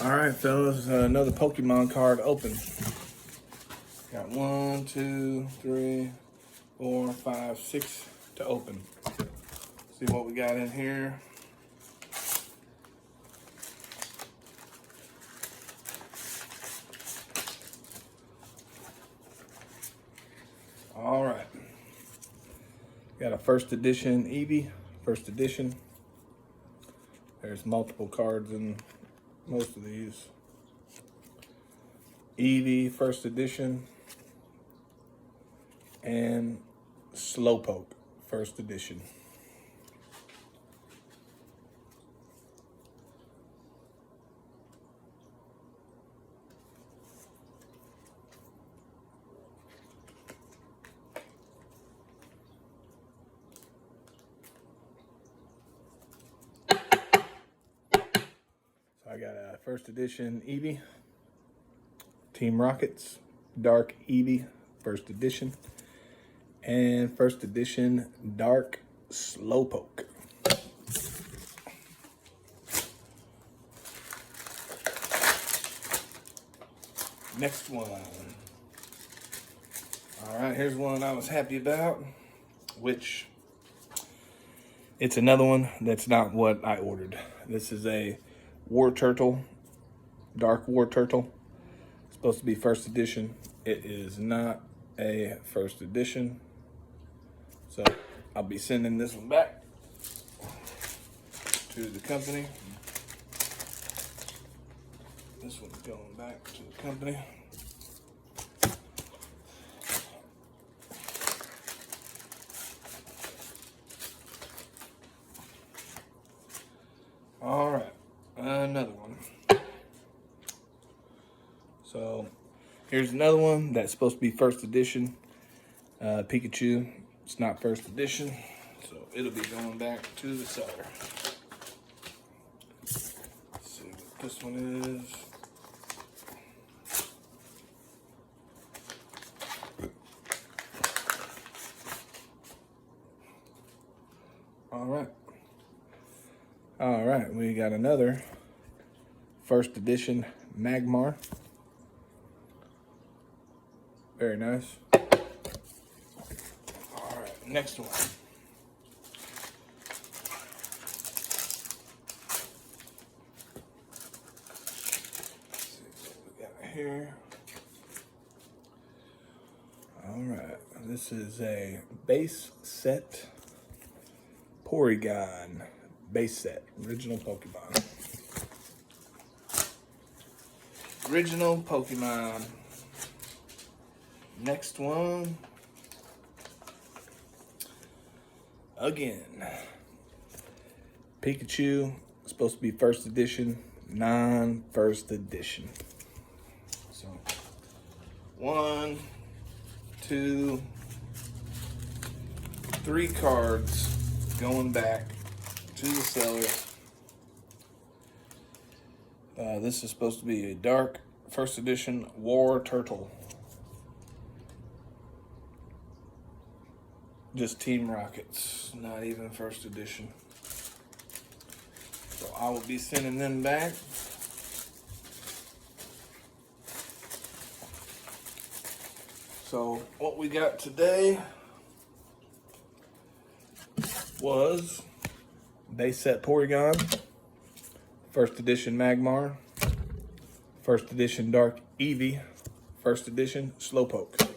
All right, fellas, another Pokemon card open. Got 1, 2, 3, 4, 5, 6 to open. See what we got in here. All right. Got a first edition Eevee, first edition. There's multiple cards in most of these. Eevee, first edition. And Slowpoke, first edition. So I got a first edition Eevee, Team Rockets, Dark Eevee, first edition, and first edition Dark Slowpoke. Next one. All right, here's one I was happy about, which it's another one that's not what I ordered. This is a War Turtle, Dark War Turtle. It's supposed to be first edition. It is not a first edition. So I'll be sending this one back to the company. This one's going back to the company. All right, another one. So here's another one that's supposed to be first edition. Pikachu, it's not first edition, so it'll be going back to the seller. Let's see what this one is. All right, we got another first edition Magmar. Very nice. All right, next one. Let's see what we got here. All right, this is a base set Porygon. Base set, original Pokemon. Original Pokemon. Next one. Again. Pikachu, supposed to be first edition, non-first edition. So, 1, 2, 3 cards going back to the seller. This is supposed to be a dark first edition War Turtle. Just Team Rockets, not even first edition. So I will be sending them back. So what we got today was base set Porygon, first edition Magmar, first edition Dark Eevee, first edition Slowpoke.